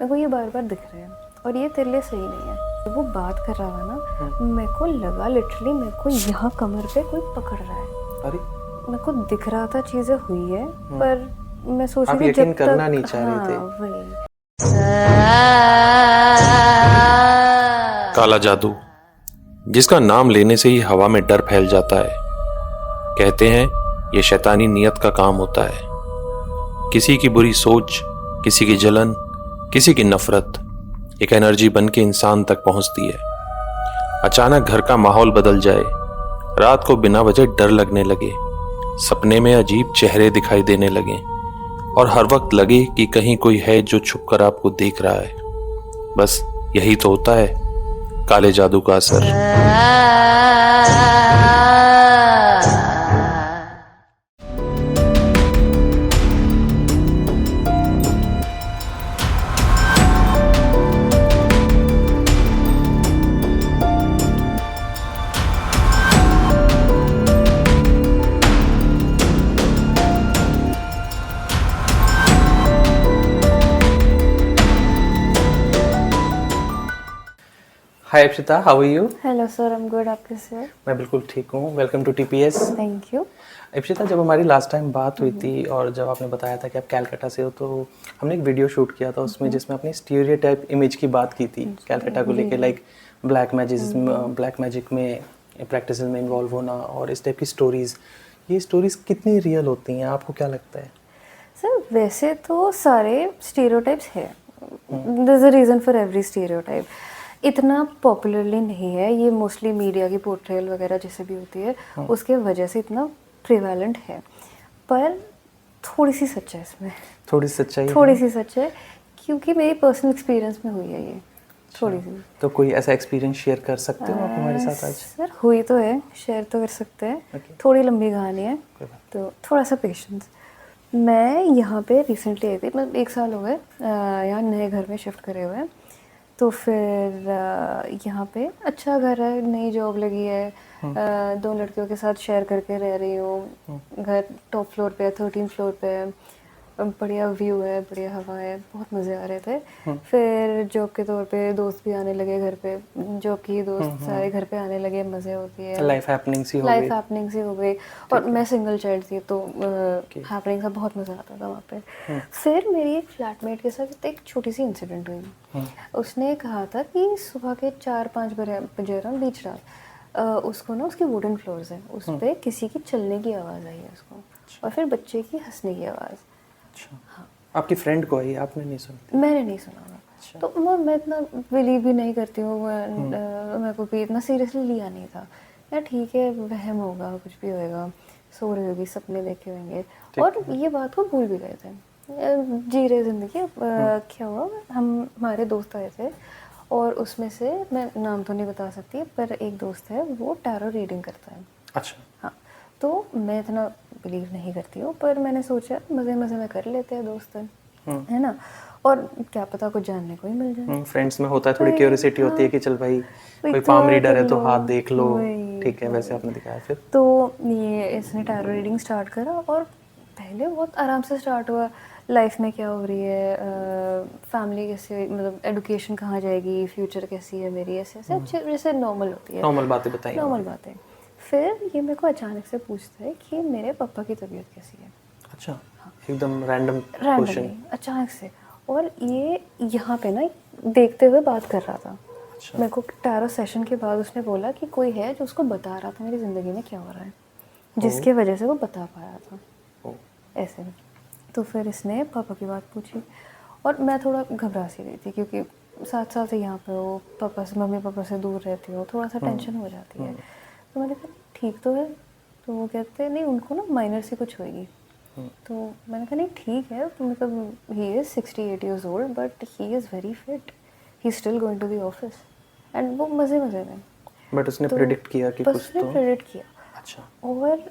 मेरे को ये बार बार दिख रहे हैं और ये तेरे लिए सही नहीं है। वो बात कर रहा था ना, मेरे को लगा लिटरली मेरे को यहाँ कमर पे कोई पकड़ रहा है। अरे मेरे को दिख रहा था चीजें हुई है, पर मैं सोच आप रही थी यकीन जब करना तक नहीं चाह रहे थे। वही काला जादू, जिसका नाम लेने से ही हवा में डर फैल जाता है। कहते हैं ये शैतानी नियत का काम होता है। किसी की बुरी सोच, किसी की जलन, किसी की नफरत एक एनर्जी बन के इंसान तक पहुंचती है। अचानक घर का माहौल बदल जाए, रात को बिना वजह डर लगने लगे, सपने में अजीब चेहरे दिखाई देने लगे और हर वक्त लगे कि कहीं कोई है जो छुपकर आपको देख रहा है। बस यही तो होता है काले जादू का असर। Hi Akshita, how are you? Hello sir, I am good. आप कैसे हो? मैं बिल्कुल ठीक हूँ। Welcome to TPS. Thank you. Akshita, जब हमारी लास्ट टाइम बात हुई थी और जब आपने बताया था कि आप कैलकाटा से हो, तो हमने एक वीडियो शूट किया था उसमें, जिसमें अपनी स्टीरियोटाइप इमेज की बात की थी कैलकाटा को लेके, लाइक ब्लैक मैजिक में प्रैक्टिस में इन्वॉल्व होना और इस टाइप की स्टोरीज। ये स्टोरीज कितनी रियल होती हैं, आपको क्या लगता है? सर वैसे तो सारे स्टीरियोटाइप्स है, there is a reason for every stereotype. इतना पॉपुलरली नहीं है ये, मोस्टली मीडिया की पोर्ट्रेयल वगैरह जैसे भी होती है उसके वजह से इतना प्रिवेलेंट है, पर थोड़ी सी सच है इसमें। थोड़ी सच्चाई थोड़ी सी सच है क्योंकि मेरी पर्सनल एक्सपीरियंस में हुई है ये थोड़ी सी। तो कोई ऐसा एक्सपीरियंस शेयर कर सकते हो आप हमारे साथ आज? सर हुई तो है, शेयर तो कर सकते हैं। Okay. थोड़ी लंबी कहानी है तो थोड़ा सा पेशेंस। मैं यहाँ पे रिसेंटली आई थी, मतलब 1 साल हो गए यहाँ नए घर में शिफ्ट करे हुए हैं। तो फिर यहाँ पे अच्छा घर है, नई जॉब लगी है, 2 लड़कियों के साथ शेयर करके रह रही हूँ। घर टॉप फ्लोर पे है, 13 फ्लोर पे है, बढ़िया व्यू है, बढ़िया हवा है, बहुत मज़े आ रहे थे। फिर जॉब के तौर पे दोस्त भी आने लगे घर पे, जॉब की दोस्त सारे घर पे आने लगे, मज़े होती है, लाइफ हैपनिंग्स ही हो लाइफ गई। हैपनिंग्स ही हो गई। और मैं सिंगल चाइल्ड थी तो हैपनिंग का बहुत मज़ा आता था वहाँ पे। फिर मेरी एक फ्लैटमेट के साथ एक छोटी सी इंसिडेंट हुई। उसने कहा था कि सुबह के 4-5 बजे अराउंड बीच रात उसको ना, उसकी वुडन फ्लोर्स है, उस पर किसी की चलने की आवाज़ आई है उसको, और फिर बच्चे की हंसने की आवाज़। अच्छा, हाँ। आपकी फ्रेंड को आई, आपने नहीं सुनी? मैंने नहीं सुना था। अच्छा। तो मैं इतना बिलीव भी नहीं करती हूँ, मेरे को भी इतना सीरियसली लिया नहीं था यार, ठीक है वहम होगा, कुछ भी होएगा, सो रही होगी, सपने देखे होंगे, और ये बात को भूल भी गए थे, जी रहे ज़िंदगी। क्या हुआ, हमारे दोस्त आए थे और उसमें से, मैं नाम तो नहीं बता सकती, पर एक दोस्त है वो टैरो रीडिंग करता है। अच्छा। हाँ, तो मैं इतना बिलीव नहीं करती हूँ, पर मैंने सोचा मज़े मज़े में कर लेते हैं दोस्त, है ना, और क्या पता कुछ जानने को ही मिल जाए। फ्रेंड्स में होता है, थोड़ी क्यूरियोसिटी होती है कि चल भाई कोई तो पाम रीडर है तो लो, हाथ देख लो, वही, ठीक है, वैसे आपने दिखाया। फिर तो ये इसने टैरो रीडिंग स्टार्ट करा और पहले बहुत आराम से स्टार्ट हुआ, लाइफ में क्या हो रही है, फैमिली कैसे, मतलब एडुकेशन कहाँ जाएगी, फ्यूचर कैसी है मेरी, ऐसे ऐसे अच्छे जैसे नॉर्मल होती है, नॉर्मल बातें बताइए। नॉर्मल बातें। फिर ये मेरे को अचानक से पूछता है कि मेरे पापा की तबीयत कैसी है। अच्छा, एकदम रैंडम क्वेश्चन। अचानक से, और ये यहाँ पे ना देखते हुए बात कर रहा था। अच्छा। मेरे को टैरो सेशन के बाद उसने बोला कि कोई है जो उसको बता रहा था मेरी ज़िंदगी में क्या हो रहा है, जिसके वजह से वो बता पाया था ऐसे में। तो फिर इसने पापा की बात पूछी और मैं थोड़ा घबरा सी रही थी क्योंकि 7 साल से यहाँ पे हो, पापा से, मम्मी पापा से दूर रहती हो, थोड़ा सा टेंशन हो जाती है। तो मैंने कहा ठीक तो है, तो वो कहते नहीं, उनको ना माइनर सी कुछ होएगी। तो मैंने कहा नहीं ठीक है, तो मतलब he is 68 years old but he is very fit, he is still going to the office, and वो मज़े मज़े में। बट उसने तो प्रेडिक्ट किया कि कुछ तो। प्रेडिक्ट किया। अच्छा। और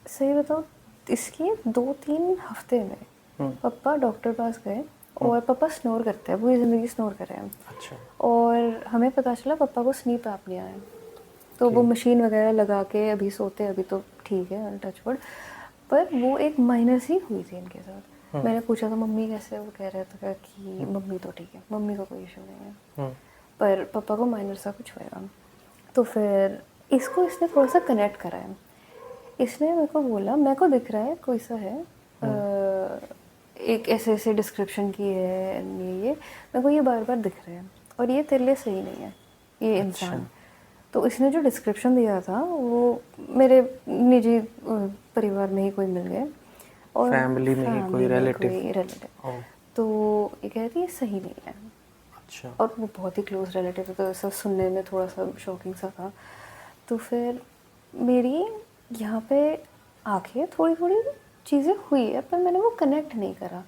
सही बताओ, इसके 2-3 हफ्ते में पापा डॉक्टर पास गए और पापा स्नोर करते हैं, पूरी ज़िंदगी स्नोर कर रहे हैं। अच्छा। और हमें पता चला पापा को स्लीप एपनिया है, तो वो मशीन वगैरह लगा के अभी सोते हैं, अभी तो ठीक है टच वुड, पर वो एक माइनर सी हुई थी इनके साथ। मैंने पूछा था मम्मी कैसे, वो कह रहे थे कि मम्मी तो ठीक है, मम्मी को कोई इशू नहीं है, पर पापा को माइनर सा कुछ होएगा। तो फिर इसने थोड़ा सा कनेक्ट करा है। इसने मेरे को बोला, मेरे को दिख रहा है कोई सा है, एक ऐसे ऐसे डिस्क्रिप्शन की है, ये मेरे को ये बार बार दिख रहा है और ये तेरे लिए सही नहीं है ये इंसान। तो इसने जो डिस्क्रिप्शन दिया था वो मेरे निजी परिवार में ही कोई मिल गया और फैमिली में ही कोई रिलेटिव। तो ये कहती है सही नहीं है। अच्छा। और वो बहुत ही क्लोज रिलेटिव है, तो ऐसा सुनने में थोड़ा सा शॉकिंग सा था। तो फिर मेरी यहाँ पे आके थोड़ी थोड़ी चीज़ें हुई है, पर मैंने वो कनेक्ट नहीं करा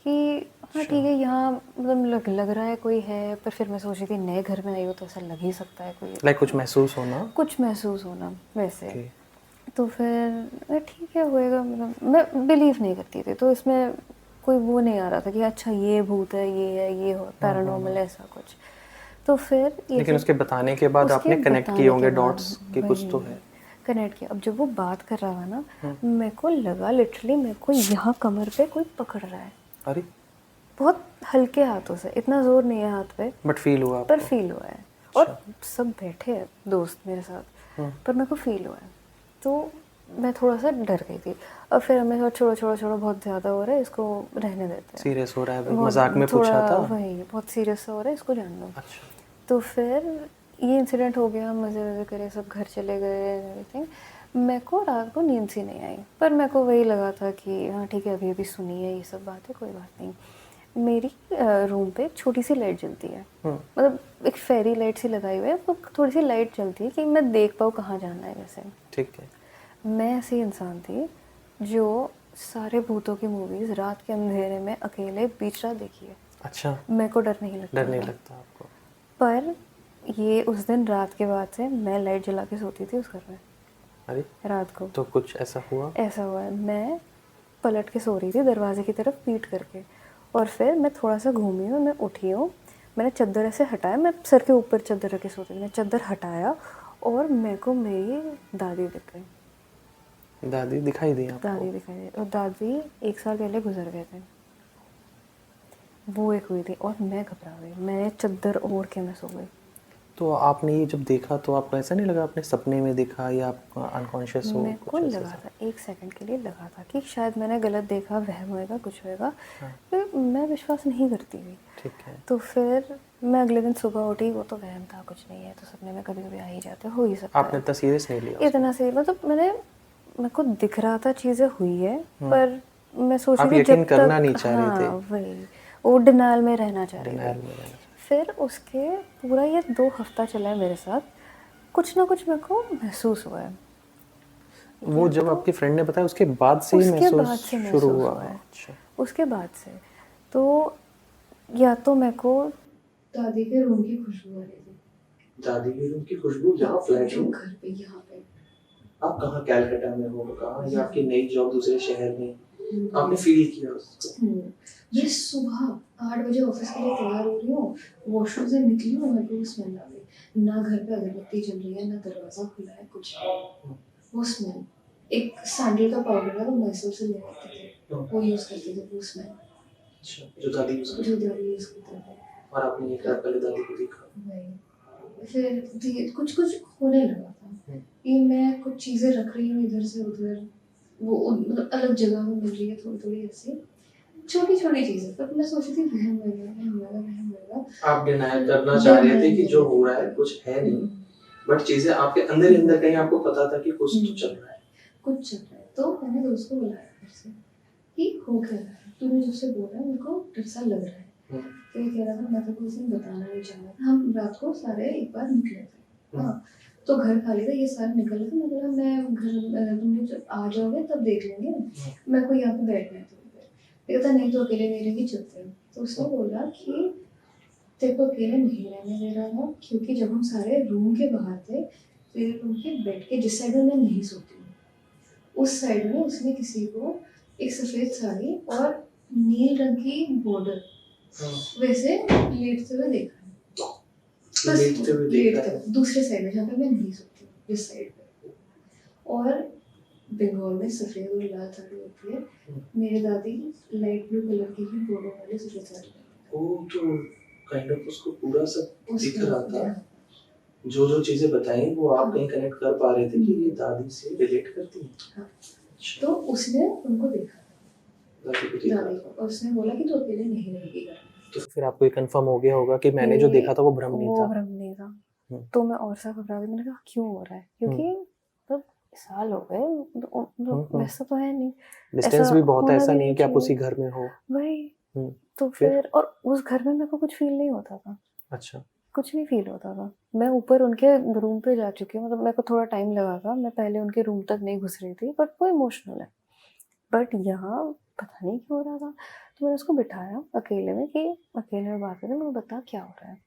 कि हाँ ठीक है यहाँ मतलब लग रहा है कोई है, पर फिर मैं सोच रही थी नए घर में आई हो तो ऐसा लग ही सकता है कोई, लाइक कुछ महसूस होना वैसे। तो फिर ठीक है होएगा, मतलब मैं बिलीव नहीं करती थी, तो इसमें कोई वो नहीं आ रहा था कि अच्छा ये भूत है, ये है, ये हो पैरानॉर्मल ऐसा कुछ। तो फिर लेकिन उसके बताने के बाद आपने कनेक्ट किए होंगे डॉट्स कि कुछ तो है। कनेक्ट किया। अब जब वो बात कर रहा था ना, मेरे को लगा लिटरली मेरे को यहाँ कमर पे कोई पकड़ रहा है। अरे बहुत हल्के हाथों से, इतना जोर नहीं है हाथ पे, बट फील हुआ आपको? पर फील हुआ है। और सब बैठे हैं दोस्त मेरे साथ, पर मेरे को फील हुआ है। तो मैं थोड़ा सा डर गई थी। और फिर हमें छोड़ो बहुत ज़्यादा हो रहा है, इसको रहने देते हैं, सीरियस हो रहा है, मजाक में पूछा था। वही बहुत सीरियस हो रहा है, इसको जान दो। अच्छा। तो फिर ये इंसिडेंट हो गया, मज़े करे, सब घर चले गए एवरीथिंग। मेरे को रात को नींद सी नहीं आई, पर मेरे को वही लगा था कि हाँ ठीक है अभी सुनी है ये सब बातें, कोई बात नहीं। मेरी रूम पे छोटी सी लाइट जलती है, मतलब एक फेरी लाइट सी लगाई हुई है, तो थोड़ी सी लाइट जलती है कि मैं देख पाऊँ कहाँ जाना है वैसे। ठीक है। मैं ऐसी इंसान थी जो सारे भूतों की मूवीज़ रात के अंधेरे में अकेले बीच रात देखी है। अच्छा। मेरे को डर नहीं लगता आपको? पर ये उस दिन रात के बाद से मैं लाइट जला के सोती थी उस घर में। अरे रात को तो कुछ ऐसा हुआ है, मैं पलट के सो रही थी दरवाजे की तरफ पीठ करके, और फिर मैं थोड़ा सा घूमी हूँ, मैं उठी हूँ, मैंने चद्दर ऐसे हटाया, मैं सर के ऊपर चद्दर रख के सोती थी, मैंने चद्दर हटाया और मेरे को मेरी दादी दिख गई। दादी दिखाई दी आपको? दादी दिखाई दी, और दादी 1 साल पहले गुजर गए थे। वो एक हुई थी और मैं घबरा गई, मैंने चद्दर ओढ़ के मैं सो गई। तो आपने ये जब देखा तो आपको ऐसा नहीं लगा आपने सपने में देखा या आप अनकॉन्शियस हो? मेरे को लगा था 1 सेकंड के लिए लगा था कि शायद मैंने गलत देखा, वहम होएगा, कुछ होएगा। फिर मैं विश्वास नहीं करती थी। ठीक है। तो फिर मैं अगले दिन सुबह उठी, वो तो वहम था, कुछ नहीं है, तो सपने में कभी कभी आ ही जाते, हो ही सकता है। आपने इतना सीरियस नहीं लिया? इतना से मतलब मेरे को दिख रहा था चीज़ें हुई है, पर मैं सोच रही थी यकीन करना नहीं चाह रहे थे। वही वो डिनायल में रहना चाह रही थी। फिर उसके पूरा ये 2 हफ्ता चला है मेरे साथ, कुछ ना कुछ मेरे को महसूस हुआ है। वो जब आपके फ्रेंड ने बताया उसके बाद से ही महसूस शुरू हुआ है? अच्छा। उसके बाद से तो या तो मेरे को दादी के रूम की खुशबू आ रही थी। दादी के रूम की खुशबू? यहाँ फ्लैट में? घर पे, यहाँ पे। आप कहाँ कैलकाटा में हो? कहाँ? या आपकी नई जॉब दूसरे शहर में? आपने फील किया उसको? मैं सुबह 8 बजे ऑफिस के लिए तैयार हो रही हूँ, वॉशरूम से निकली हूँ, मेरे को स्मेल आ गई। ना घर पे अगरबत्ती जल रही है, ना दरवाजा खुला है, कुछ नहीं। वो स्मेल, एक सैंडल का पाउडर है, वो मैसूर से ले आते थे, वो यूज़ करते थे वो स्मेल। अच्छा, जो दादी यूज़ करते थे। और आपने 1 रात पहले दादी को देखा? नहीं। फिर कुछ होने लगा था कि मैं कुछ चीज़ें रख रही हूँ इधर से उधर, वो मतलब अलग जगह में मिल रही है, थोड़ी ऐसी छोटी चीज़ें, पर मैं सोची थी वहम होगा। आप डिनाई करना चाह रहे थे कि जो हो रहा है कुछ है नहीं, बट चीजें आपके अंदर ही अंदर कहीं आपको पता था कि कुछ तो चल रहा है। तो मैंने दोस्त को बुलाया फिर से कि हो क्या रहा है, तूने जब से बोला मेरे को डर सा लग रहा है। तो ये कह रहा था मैं तो कुछ दिन बताना नहीं चाहता। हम रात को सारे एक बार निकले थे, हाँ, तो घर खाली था, ये सारे निकल थे। मैं बोला मैं घर, तुम जब आ जाओगे तब देख लेंगे, मेरे को यहाँ पे बैठना है थोड़ी देर। कहता नहीं तो अकेले नहीं रहेगी, चलते हैं। तो उसने बोला कि तेरे को अकेले नहीं रहने दे रहा था, क्योंकि जब हम सारे रूम के बाहर थे, तेरे रूम के बेड के जिस साइड में मैं नहीं सोती हूँ, उस साइड में उसने किसी को एक सफ़ेद साड़ी और नील रंग की बॉर्डर वैसे लेटते हुए देखा है। लेटते दूसरे साइड में, जहाँ पे मैं नहीं सोती हूँ, जिस साइड पे। और बंगाल में सफ़ेद और लाल साड़ी होती है, मेरी दादी लाइट ब्लू कलर की ही बॉर्डर वाली सफ़ेद साड़ी पहनती वो तो काइंड ऑफ उसको पूरा सब है। दिख रहा था, जो जो चीजें बताई वो आप कहीं कनेक्ट कर पा रहे थे कि ये दादी से रिलेट करती है। हाँ। तो उसने उनको देखा, दादी को देखा दादी था। को, और उसने बोला कि तू अकेले नहीं रहेगी घर में। तो फिर आपको ये कंफर्म हो गया होगा कि मैंने जो देखा था वो भ्रम नहीं वो था। भ्रम नहीं था। हम्म, तो मैं और सा घबरा गई, मैंने कहा क्यों हो रहा है, क्योंकि मतलब साल हो गए, मतलब वैसा तो है नहीं, डिस्टेंस ऐसा भी बहुत है, होना ऐसा भी नहीं है नहीं कि आप उसी चाहिए घर में हो। वही। हम्म, तो फिर और उस घर में मेरे को कुछ फील नहीं होता था, अच्छा। कुछ नहीं फील होता था। मैं ऊपर उनके रूम पे जा चुकी हूँ, मतलब मेरे को थोड़ा टाइम लगा था, मैं पहले उनके रूम तक नहीं घुस रही थी, बट वो इमोशनल है। बट यहाँ पता नहीं क्यों हो रहा था, तो मैंने उसको बिठाया अकेले में कि अकेले में बात करें, मैं बता क्या हो रहा है।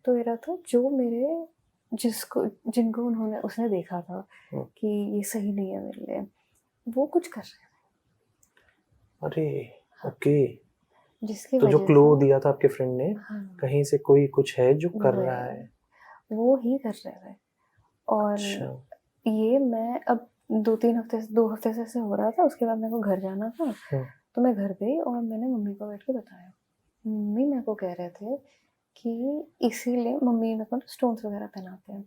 तो ये रहा था जो मेरे जिनको उन्होंने उसने देखा था कि ये सही नहीं है मेरे लिए, वो कुछ कर रहे थे। अरे ओके। जिसकी तो जो वजह क्लो से दिया था आपके फ्रेंड ने, हाँ, कहीं से कोई कुछ है जो कर रहा वही, है। वो ही कर रहे थे। और अच्छा। ये मैं अब 2 हफ्ते से ऐसे हो रहा था। उसके बाद मेरे को घर जाना था, तो मैं घर गई और मैंने मम्मी को बैठ के बताया। मम्मी मेरे को कह रहे थे कि इसीलिए मम्मी मेरे को स्टोन्स वगैरह पहनाते हैं,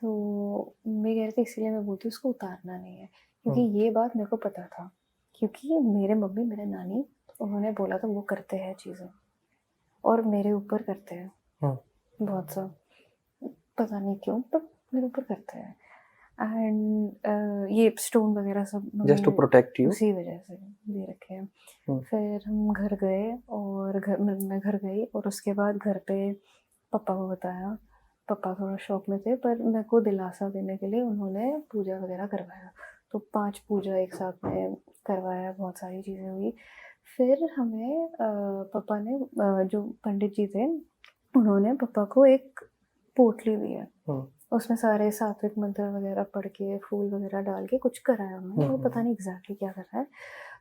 तो मम्मी कह रहे थे इसीलिए मैं बोलती हूँ उसको उतारना नहीं है, क्योंकि ये बात मेरे को पता था, क्योंकि मेरे मम्मी मेरे नानी उन्होंने बोला था वो करते हैं चीज़ें, और मेरे ऊपर करते हैं बहुत सा, पता नहीं क्यों, पर मेरे ऊपर करते हैं। एंड ये स्टोन वगैरह सब just to mummy protect you. उसी वजह से दे रखे हैं। फिर हम घर गए और मैं घर गई और उसके बाद घर पे पापा को बताया। पापा थोड़ा शॉक में थे, पर मेरे को दिलासा देने के लिए उन्होंने पूजा वगैरह करवाया, तो 5 पूजा एक साथ में करवाया, बहुत सारी चीज़ें हुई। फिर हमें पापा ने जो पंडित जी थे उन्होंने पापा को एक पोटली दी है, उसमें सारे सात्विक मंत्र वगैरह पढ़ के फूल वगैरह डाल के कुछ कराया उन्होंने, वो पता नहीं एग्जैक्टली क्या कर रहा है,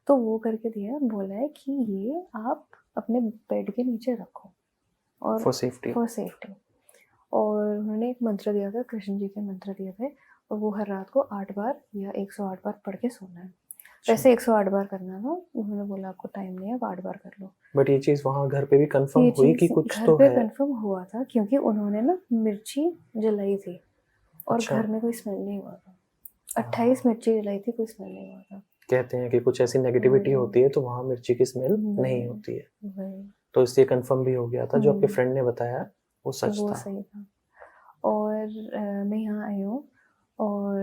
तो वो करके दिया। बोला है कि ये आप अपने बेड के नीचे रखो और फॉर सेफ्टी। और उन्होंने एक मंत्र दिया था, कृष्ण जी के मंत्र दिए थे, और वो हर रात को 8 बार या 108 बार पढ़ के सोना है। वैसे 108 बार करना था, उन्होंने बोला आपको टाइम नहीं है, आप 8 बार कर लो। बट ये चीज वहाँ घर पे भी कंफर्म ये हुई कि चीज़ कुछ घर तो पे है। कंफर्म हुआ था, क्योंकि उन्होंने ना मिर्ची जलाई थी और अच्छा। घर में कोई स्मेल नहीं हुआ था। 28 मिर्ची जलाई थी, कोई स्मेल नहीं हुआ था। कहते हैं कि कुछ ऐसी नेगेटिविटी होती है तो वहाँ मिर्ची की स्मेल नहीं होती है, वही तो इससे कंफर्म भी हो गया था जो आपके फ्रेंड ने बताया वो सच वो था। सही था। और मैं यहाँ आई हूँ और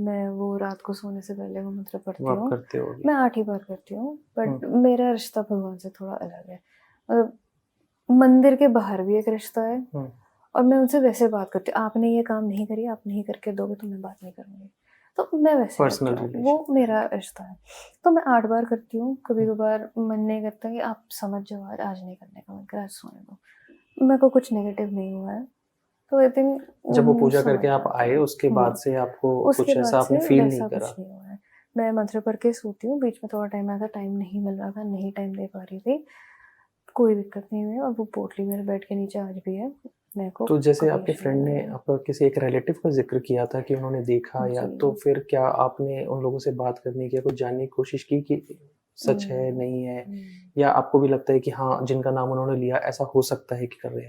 मैं वो रात को सोने से पहले वो मंत्र वो पढ़ती आप हूँ। करते होगे। मैं 8 ही बार करती हूँ, बट मेरा रिश्ता भगवान से थोड़ा अलग है। मतलब मंदिर के बाहर भी एक रिश्ता है, और मैं उनसे वैसे बात करती हूँ, आपने ये काम नहीं करी, आप नहीं करके दोगे तो मैं बात नहीं करूँगी, तो मैं वैसे पर्सनल करती हूँ, रिलेशन। वो मेरा रिश्ता है। तो मैं 8 बार करती हूँ। कभी कभार मन नहीं करता कि आप समझ जाओ, आज नहीं करने का मन कर, आज सोने दो, मेरे को कुछ नेगेटिव नहीं हुआ है, तो आई थिंक जब वो पूजा करके आप आए उसके बाद से आपको उसके कुछ ऐसा बाद आपने से फील वैसा नहीं कुछ करा। नहीं हुआ है। मैं मंत्र पढ़ के सोती हूँ, बीच में थोड़ा टाइम आया था, टाइम नहीं मिल रहा था, नहीं टाइम दे पा रही थी, कोई दिक्कत नहीं हुई, और वो पोटली मेरे बेड के नीचे आज भी है। मेरे को तो जैसे कभी आपके इशू फ्रेंड नहीं ने हुआ। आपका किसी एक रिलेटिव का जिक्र किया था कि उन्होंने देखा, या जी। तो फिर क्या आपने उन लोगों से बात करने की या कुछ जानने की कोशिश की कि सच है नहीं है, या आपको भी लगता है कि हाँ जिनका नाम उन्होंने लिया ऐसा हो सकता है कि कर रहे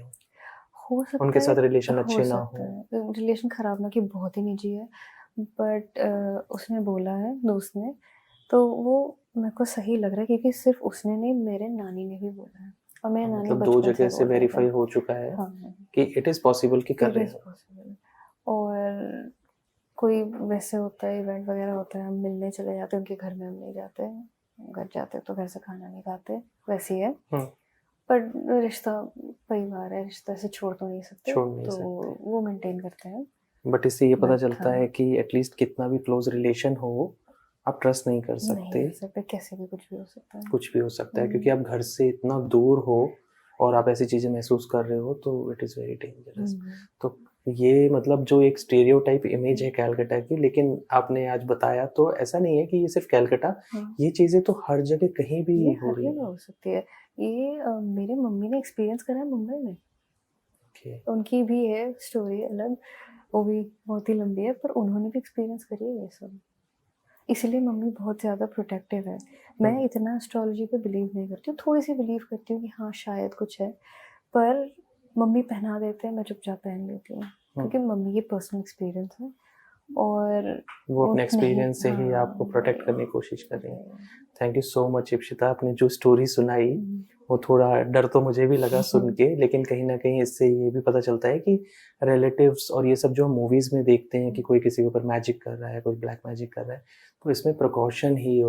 हो सकता उनके है, साथ रिलेशन हो अच्छे ना सकता हो। है रिलेशन खराब ना, कि बहुत ही निजी है, बट उसने बोला है दोस्त ने, तो वो मेरे को सही लग रहा है, क्योंकि सिर्फ उसने नहीं, मेरे नानी ने भी बोला है, और मेरे नानी मतलब दो बचपन से जगह से बोल रहे थे। वेरीफाई हो चुका है हाँ, कि इट इज पॉसिबल कि कर इट रहे इज़ हो। पॉसिबल। और कोई वैसे होता है, इवेंट वगैरह होता है, हम मिलने चले जाते हैं उनके घर में, हम नहीं जाते, घर जाते तो घर से खाना नहीं खाते, वैसे ही है। पर रिश्ता परिवार है, रिश्ता से छोड़ तो नहीं सकते, छोड़ नहीं तो सकते। वो मेंटेन करते हैं। बट इससे ये पता बट चलता है कि एटलीस्ट कितना भी क्लोज रिलेशन हो, आप ट्रस्ट नहीं कर नहीं सकते, कर सकते, कैसे भी कुछ भी हो सकता है। कुछ भी हो सकता है, क्योंकि आप घर से इतना दूर हो और आप ऐसी चीजें महसूस कर रहे हो, तो इट इज वेरी डेंजरस। तो ये मतलब जो एक स्टेरियोटाइप इमेज है कैलकाटा की, लेकिन आपने आज बताया तो ऐसा नहीं है कि ये सिर्फ कैलकाटा, ये चीजें तो हर जगह कहीं भी ये हो हर रही जगह है। हो सकती है। ये मेरे मम्मी ने एक्सपीरियंस करा है मुंबई में। Okay. उनकी भी है स्टोरी अलग, वो भी बहुत ही लंबी है, पर उन्होंने भी एक्सपीरियंस करी है ये सब। इसलिए मम्मी बहुत ज़्यादा प्रोटेक्टिव है। मैं इतना एस्ट्रोलॉजी पे बिलीव नहीं करती हूँ, थोड़ी सी बिलीव करती हूँ कि हाँ शायद कुछ है, पर मम्मी पहना देते हैं, मैं चुपचाप पहन लेती हूँ क्योंकि मम्मी की पर्सनल एक्सपीरियंस है और वो अपने नहीं, एक्सपीरियंस से ही हाँ, आपको प्रोटेक्ट करने की नहीं, कोशिश कर रही हैं। नहीं। Thank you so much Ipshita, आपने जो स्टोरी सुनाई वो थोड़ा डर तो मुझे भी लगा सुन के, लेकिन कहीं ना कहीं इससे ये भी पता चलता है कि रिलेटिव्स और ये सब जो मूवीज में देखते हैं कि कोई किसी के ऊपर मैजिक कर रहा है, कोई ब्लैक मैजिक कर रहा है, तो इसमें प्रिकॉशन ही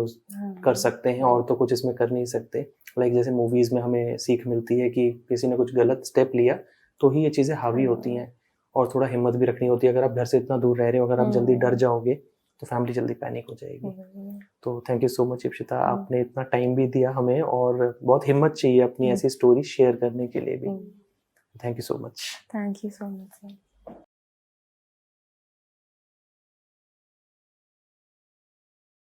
कर सकते हैं और तो कुछ इसमें कर नहीं सकते। लाइक जैसे मूवीज में हमें सीख मिलती है कि किसी ने कुछ गलत स्टेप लिया तो ही ये चीज़ें हावी होती हैं, और थोड़ा हिम्मत भी रखनी होती है। अगर आप घर से इतना दूर रह रहे हो, अगर आप जल्दी डर जाओगे तो फैमिली जल्दी पैनिक हो जाएगी। तो thank you so much Ipshita, आपने इतना टाइम भी दिया हमें, और बहुत हिम्मत चाहिए अपनी ऐसी स्टोरी शेयर करने के लिए भी। Thank you so much. Thank you so much sir.